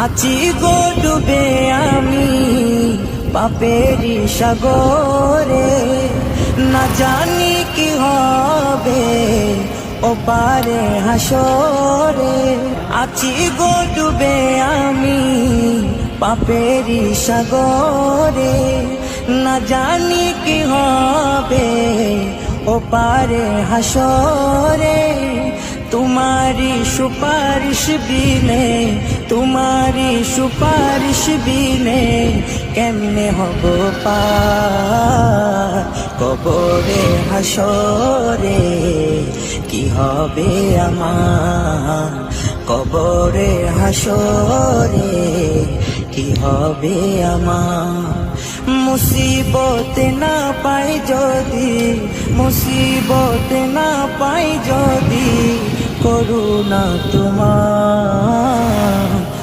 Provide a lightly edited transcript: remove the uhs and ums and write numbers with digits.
আছি গো ডুবে আমি পাপেরি সাগরে, না জানি কি হবে ওপারে হাসরে। আছি গো ডুবে আমি পাপেরি সাগরে, না জানি কি হবে ওপারে হাসরে। तुम्हारी सुपारिश बिने, तुम्हारी सुपारिश बिने केमने हबो पार कबरे हासरे। কি হবে আমার কবরে হাসরে, কি হবে আমার। মুসিবত না পাই যদি, মুসিবত না পাই যদি করুণা তোমার।